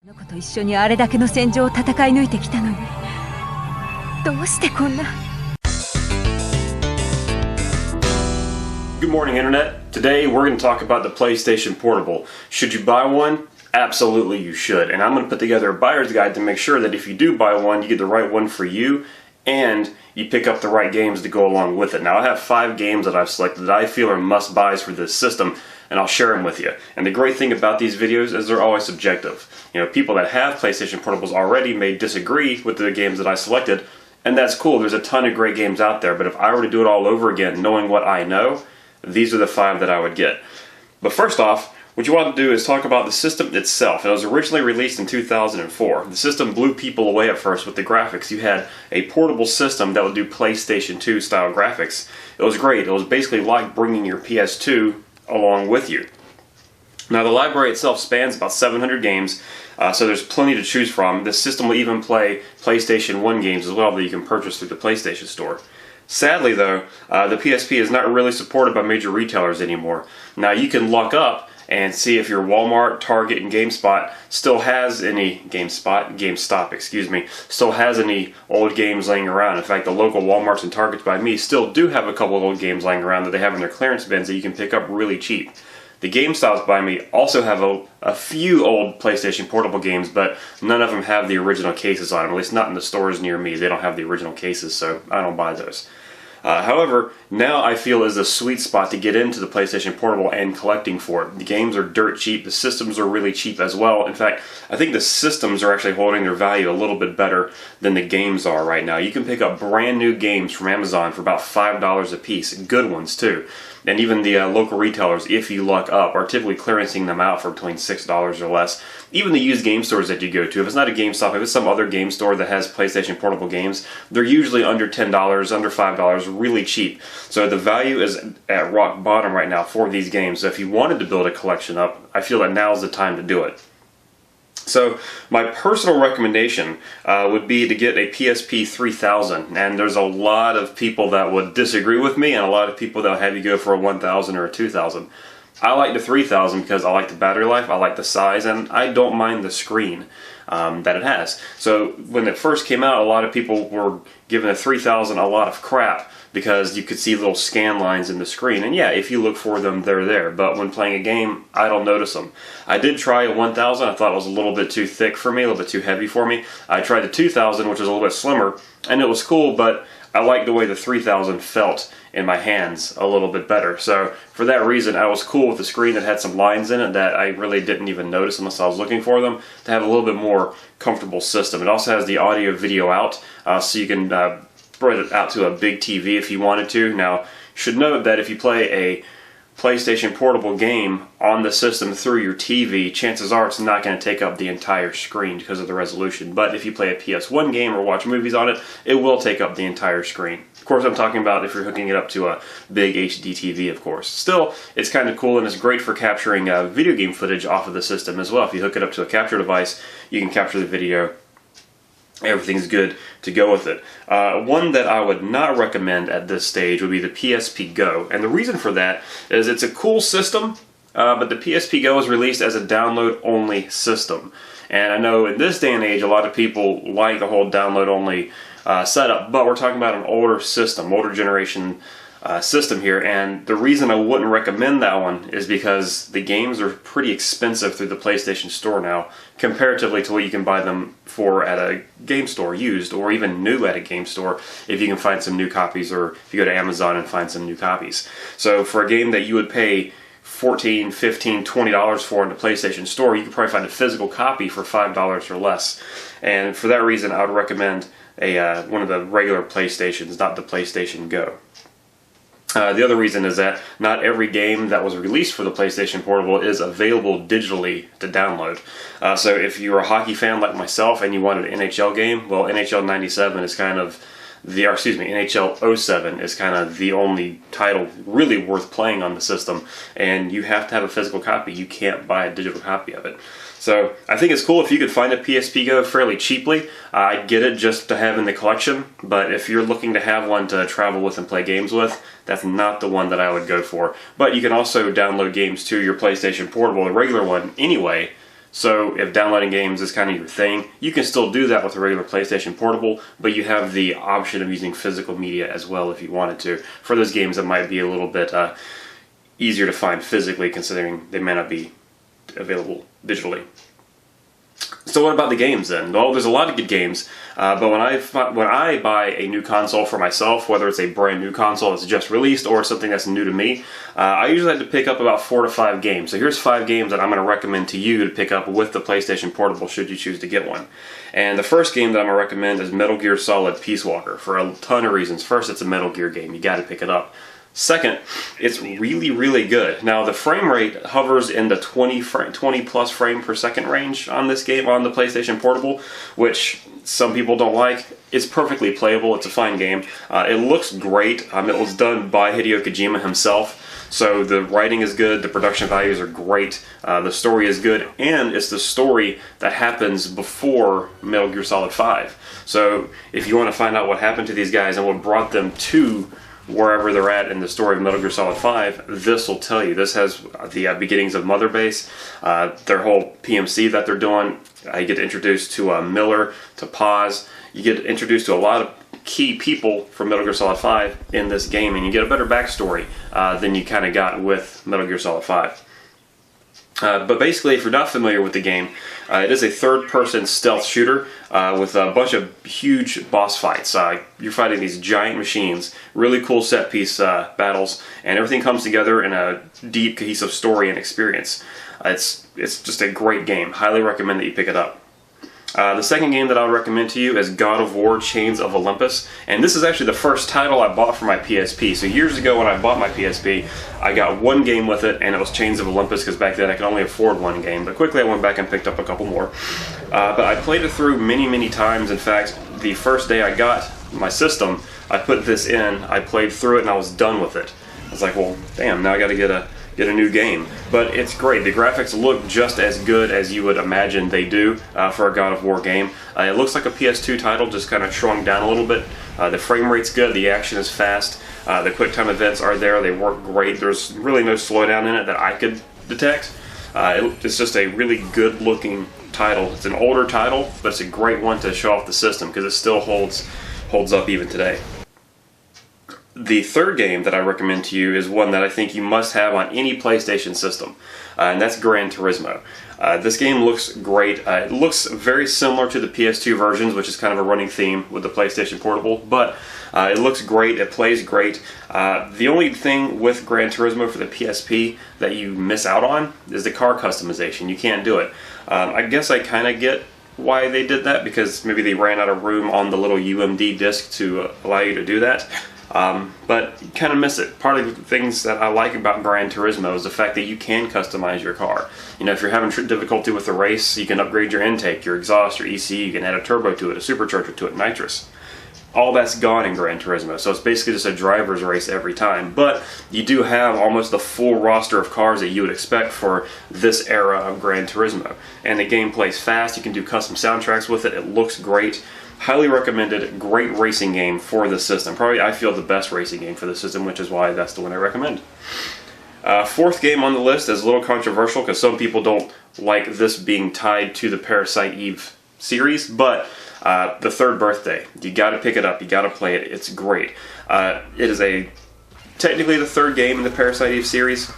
の子と一緒にあれだけの戦場を戦い抜いてきたのに、どうしてこんな。 Good morning, Internet. Today we're going to talk about the PlayStation Portable. Should you buy one? Absolutely you should. And I'm going to put together a buyer's guide to make sure that if you do buy one, you get the right one for you and you pick up the right games to go along with it. Now I have 5 games that I've selected that I feel are must-buys for this system, and I'll share them with you. And the great thing about these videos is they're always subjective. You know, people that have PlayStation Portables already may disagree with the games that I selected, and that's cool. There's a ton of great games out there, but if I were to do it all over again, knowing what I know, these are the 5 that I would get. But first off, what you want to do is talk about the system itself. It was originally released in 2004. The system blew people away at first with the graphics. You had a portable system that would do PlayStation 2 style graphics. It was great. It was basically like bringing your PS2 along with you. Now the library itself spans about 700 games, so there's plenty to choose from. This system will even play PlayStation 1 games as well that you can purchase through the PlayStation Store. Sadly though, the PSP is not really supported by major retailers anymore. Now you can look up and see if your Walmart, Target, and GameStop still has any still has any old games laying around. In fact, the local Walmarts and Targets by me still do have a couple of old games laying around that they have in their clearance bins that you can pick up really cheap. The GameStops by me also have a few old PlayStation Portable games, but none of them have the original cases on them, at least not in the stores near me. They don't have the original cases, so I don't buy those. However, now I feel is a sweet spot to get into the PlayStation Portable and collecting for it. The games are dirt cheap, the systems are really cheap as well. In fact, I think the systems are actually holding their value a little bit better than the games are right now. You can pick up brand new games from Amazon for about $5 a piece, good ones too. And even the local retailers, if you luck up, are typically clearancing them out for between $6 or less. Even the used game stores that you go to, if it's not a GameStop, if it's some other game store that has PlayStation Portable games, they're usually under $10, under $5, really cheap. So the value is at rock bottom right now for these games. So if you wanted to build a collection up, I feel that now is the time to do it. So my personal recommendation would be to get a PSP 3000, and there's a lot of people that would disagree with me and a lot of people that would have you go for a 1000 or a 2000. I like the 3000 because I like the battery life, I like the size, and I don't mind the screen that it has. So when it first came out, a lot of people were giving the 3000 a lot of crap because you could see little scan lines in the screen, and yeah, if you look for them, they're there, but when playing a game, I don't notice them. I did try a 1000, I thought it was a little bit too thick for me, a little bit too heavy for me. I tried the 2000, which was a little bit slimmer, and it was cool, but I liked the way the 3000 felt in my hands a little bit better. So for that reason, I was cool with the screen that had some lines in it that I really didn't even notice unless I was looking for them, to have a little bit more comfortable system. It also has the audio video out, so you can spread it out to a big TV if you wanted to. Now, you should note that if you play a PlayStation Portable game on the system through your TV, chances are it's not going to take up the entire screen because of the resolution. But if you play a PS1 game or watch movies on it, it will take up the entire screen. Of course, I'm talking about if you're hooking it up to a big HD TV, of course. Still, it's kind of cool and it's great for capturing video game footage off of the system as well. If you hook it up to a capture device, you can capture the video. Everything's good to go with it. One that I would not recommend at this stage would be the PSP Go. And the reason for that is it's a cool system, but the PSP Go is released as a download-only system. And I know in this day and age, a lot of people like the whole download-only setup, but we're talking about an older system, older generation system here, and the reason I wouldn't recommend that one is because the games are pretty expensive through the PlayStation Store now, comparatively to what you can buy them for at a game store used, or even new at a game store if you can find some new copies, or if you go to Amazon and find some new copies. So for a game that you would pay $14, $15, $20 for in the PlayStation Store, you could probably find a physical copy for $5 or less. And for that reason, I would recommend one of the regular PlayStations, not the PlayStation Go. The other reason is that not every game that was released for the PlayStation Portable is available digitally to download. So if you're a hockey fan like myself and you want an NHL game, well, NHL 97 is kind of NHL 07 is kind of the only title really worth playing on the system, and you have to have a physical copy. You can't buy a digital copy of it. So I think it's cool if you could find a PSP Go fairly cheaply. I'd get it just to have in the collection, but if you're looking to have one to travel with and play games with, that's not the one that I would go for. But you can also download games to your PlayStation Portable, the regular one, anyway, So if downloading games is kind of your thing, you can still do that with a regular PlayStation Portable, but you have the option of using physical media as well if you wanted to, for those games that might be a little bit easier to find physically, considering they may not be available digitally. So what about the games then? Well, there's a lot of good games, but when I buy a new console for myself, whether it's a brand new console that's just released or something that's new to me, I usually have to pick up about 4 to 5 games. So here's 5 games that I'm going to recommend to you to pick up with the PlayStation Portable should you choose to get one. And the first game that I'm going to recommend is Metal Gear Solid Peace Walker for a ton of reasons. First, it's a Metal Gear game. You got to pick it up. Second, it's really, really good. Now, the frame rate hovers in the 20 plus frame per second range on this game on the PlayStation Portable, which some people don't like. It's perfectly playable. It's a fine game. It looks great. It was done by Hideo Kojima himself, so the writing is good, the production values are great, the story is good, and it's the story that happens before Metal Gear Solid 5. So if you want to find out what happened to these guys and what brought them to wherever they're at in the story of Metal Gear Solid 5, this will tell you. This has the beginnings of Mother Base, their whole PMC that they're doing. You get introduced to Miller, to Paz. You get introduced to a lot of key people from Metal Gear Solid 5 in this game, and you get a better backstory than you kind of got with Metal Gear Solid 5. But basically, if you're not familiar with the game, it is a third-person stealth shooter with a bunch of huge boss fights. You're fighting these giant machines, really cool set-piece battles, and everything comes together in a deep, cohesive story and experience. It's just a great game. Highly recommend that you pick it up. The second game that I would recommend to you is God of War Chains of Olympus, and this is actually the first title I bought for my PSP. So years ago when I bought my PSP, I got one game with it, and it was Chains of Olympus, because back then I could only afford one game, but quickly I went back and picked up a couple more. But I played it through many, many times. In fact, the first day I got my system, I put this in, I played through it, and I was done with it. I was like, well, damn, now I gotta get a new game. But it's great. The graphics look just as good as you would imagine they do for a God of War game. It looks like a PS2 title, just kind of shrunk down a little bit. The frame rate's good, the action is fast, the quick time events are there, they work great. There's really no slowdown in it that I could detect. It's just a really good looking title. It's an older title, but it's a great one to show off the system because it still holds up even today. The third game that I recommend to you is one that I think you must have on any PlayStation system, and that's Gran Turismo. This game looks great. It looks very similar to the PS2 versions, which is kind of a running theme with the PlayStation Portable, but it looks great, it plays great. The only thing with Gran Turismo for the PSP that you miss out on is the car customization. You can't do it. I guess I kind of get why they did that, because maybe they ran out of room on the little UMD disc to allow you to do that. But you kind of miss it. Part of the things that I like about Gran Turismo is the fact that you can customize your car. You know, if you're having difficulty with the race, you can upgrade your intake, your exhaust, your ECU, you can add a turbo to it, a supercharger to it, nitrous. All that's gone in Gran Turismo, so it's basically just a driver's race every time. But you do have almost the full roster of cars that you would expect for this era of Gran Turismo. And the game plays fast, you can do custom soundtracks with it, it looks great. Highly recommended, great racing game for the system. Probably, I feel, the best racing game for the system, which is why that's the one I recommend. Fourth game on the list is a little controversial because some people don't like this being tied to the Parasite Eve series, but The Third Birthday. You gotta pick it up, you gotta play it, it's great. It is technically the third game in the Parasite Eve series,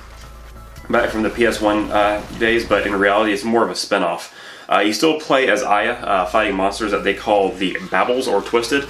back from the PS1 days, but in reality it's more of a spin-off. You still play as Aya, fighting monsters that they call the Babbles or Twisted.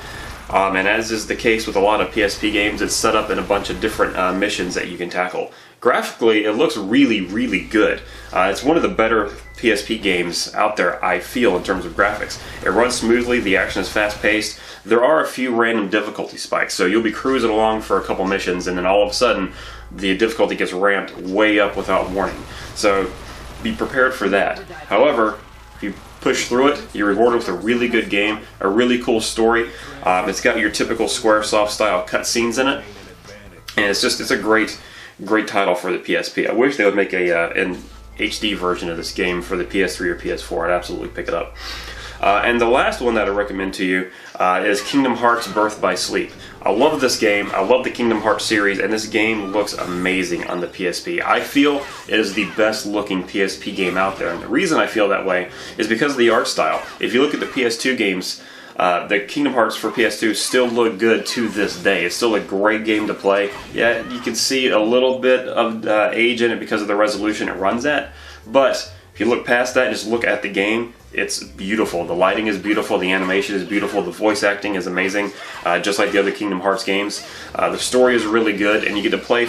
And as is the case with a lot of PSP games, it's set up in a bunch of different missions that you can tackle. Graphically, it looks really, really good. It's one of the better PSP games out there, I feel, in terms of graphics. It runs smoothly, the action is fast-paced. There are a few random difficulty spikes, so you'll be cruising along for a couple missions, and then all of a sudden, the difficulty gets ramped way up without warning. So, be prepared for that. However, if you push through it, you're rewarded with a really good game, a really cool story. It's got your typical Squaresoft style cutscenes in it, and it's a great title for the PSP. I wish they would make an HD version of this game for the PS3 or PS4. I'd absolutely pick it up. And the last one that I recommend to you is Kingdom Hearts Birth by Sleep. I love this game. I love the Kingdom Hearts series, and this game looks amazing on the PSP. I feel it is the best looking PSP game out there, and the reason I feel that way is because of the art style. If you look at the PS2 games, the Kingdom Hearts for PS2 still look good to this day. It's still a great game to play. Yeah, you can see a little bit of age in it because of the resolution it runs at, but if you look past that and just look at the game, it's beautiful. The lighting is beautiful, the animation is beautiful, the voice acting is amazing, just like the other Kingdom Hearts games. The story is really good, and you get to play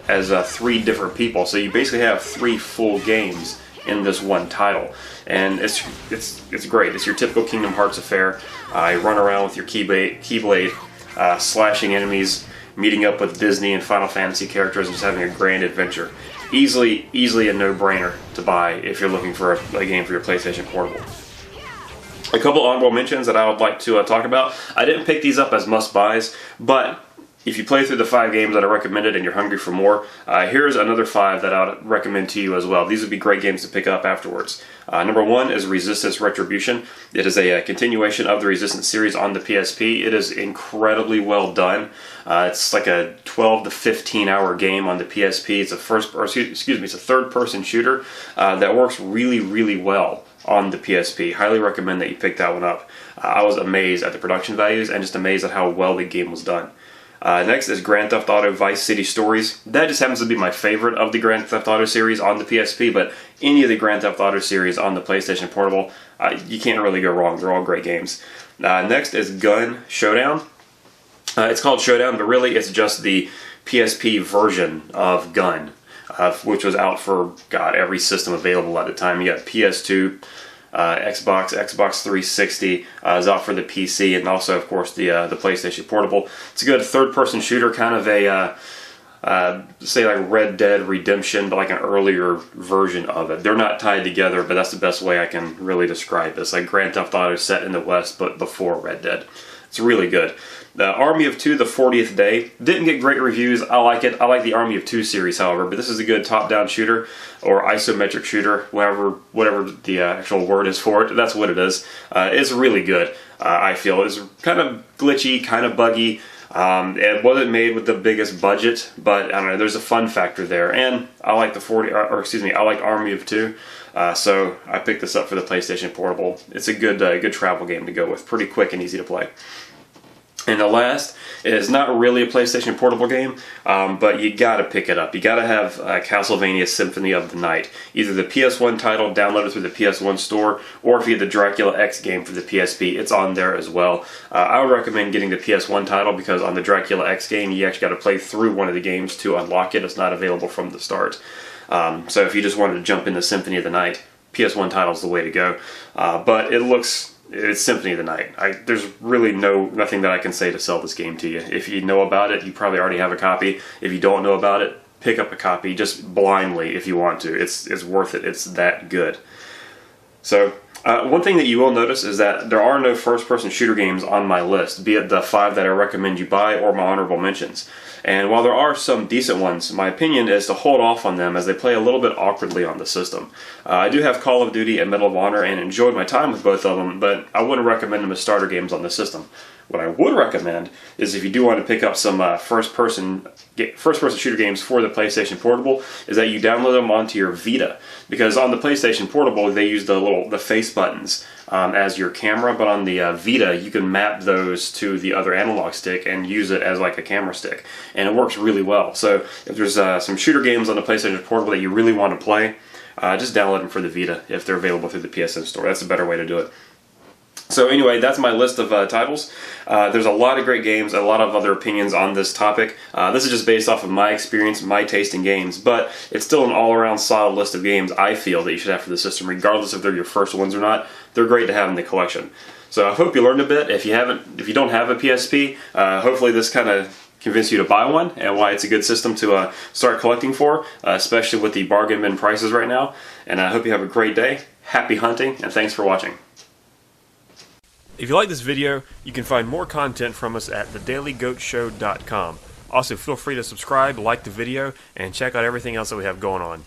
as 3 different people, so you basically have 3 full games in this one title, and it's great. It's your typical Kingdom Hearts affair. You run around with your Keyblade, slashing enemies, meeting up with Disney and Final Fantasy characters, and just having a grand adventure. Easily a no-brainer to buy if you're looking for a game for your PlayStation Portable. A couple honorable mentions that I would like to talk about. I didn't pick these up as must-buys, but if you play through the 5 games that I recommended and you're hungry for more, here's another 5 that I would recommend to you as well. These would be great games to pick up afterwards. Number 1 is Resistance Retribution. It is a continuation of the Resistance series on the PSP. It is incredibly well done. It's like a 12 to 15 hour game on the PSP. It's a third-person shooter that works really well on the PSP. Highly recommend that you pick that one up. I was amazed at the production values and just amazed at how well the game was done. Next is Grand Theft Auto Vice City Stories. That just happens to be my favorite of the Grand Theft Auto series on the PSP, but any of the Grand Theft Auto series on the PlayStation Portable, you can't really go wrong. They're all great games. Next is Gun Showdown. It's called Showdown, but really it's just the PSP version of Gun, which was out for, every system available at the time. You got PS2, Xbox 360 is out for the PC, and also, of course, the PlayStation Portable. It's a good third-person shooter, kind of a say like Red Dead Redemption, but like an earlier version of it. They're not tied together, but that's the best way I can really describe this. Like Grand Theft Auto set in the West, but before Red Dead. It's really good. The Army of Two, the 40th Day, didn't get great reviews. I like it. I like the Army of Two series, however, but this is a good top-down shooter, or isometric shooter, whatever the actual word is for it. That's what it is. It's really good, I feel. It's kind of glitchy, kind of buggy. It wasn't made with the biggest budget, but I don't know, there's a fun factor there. And I like I like Army of Two, so I picked this up for the PlayStation Portable. It's a good travel game to go with, pretty quick and easy to play. And the last is not really a PlayStation Portable game, but you gotta pick it up. You gotta have Castlevania Symphony of the Night. Either the PS1 title downloaded through the PS1 store, or if you have the Dracula X game for the PSP, it's on there as well. I would recommend getting the PS1 title because on the Dracula X game, you actually gotta play through one of the games to unlock it. It's not available from the start. So if you just wanted to jump into Symphony of the Night, PS1 title is the way to go. But it's Symphony of the Night. There's really nothing that I can say to sell this game to you. If you know about it, you probably already have a copy. If you don't know about it, pick up a copy just blindly if you want to. It's worth it. It's that good. So one thing that you will notice is that there are no first-person shooter games on my list, be it the 5 that I recommend you buy or my honorable mentions. And while there are some decent ones, my opinion is to hold off on them as they play a little bit awkwardly on the system. I do have Call of Duty and Medal of Honor and enjoyed my time with both of them, but I wouldn't recommend them as starter games on the system. What I would recommend is if you do want to pick up some first-person shooter games for the PlayStation Portable, is that you download them onto your Vita. Because on the PlayStation Portable, they use the face buttons as your camera, but on the Vita, you can map those to the other analog stick and use it as like a camera stick. And it works really well. So if there's some shooter games on the PlayStation Portable that you really want to play, just download them for the Vita if they're available through the PSN store. That's a better way to do it. So anyway, that's my list of titles. There's a lot of great games, a lot of other opinions on this topic. This is just based off of my experience, my taste in games, but it's still an all-around solid list of games I feel that you should have for the system, regardless if they're your first ones or not. They're great to have in the collection. So I hope you learned a bit. If you don't have a PSP, hopefully this kind of convinced you to buy one and why it's a good system to start collecting for, especially with the bargain bin prices right now. And I hope you have a great day. Happy hunting, and thanks for watching. If you like this video, you can find more content from us at thedailygoatshow.com. Also, feel free to subscribe, like the video, and check out everything else that we have going on.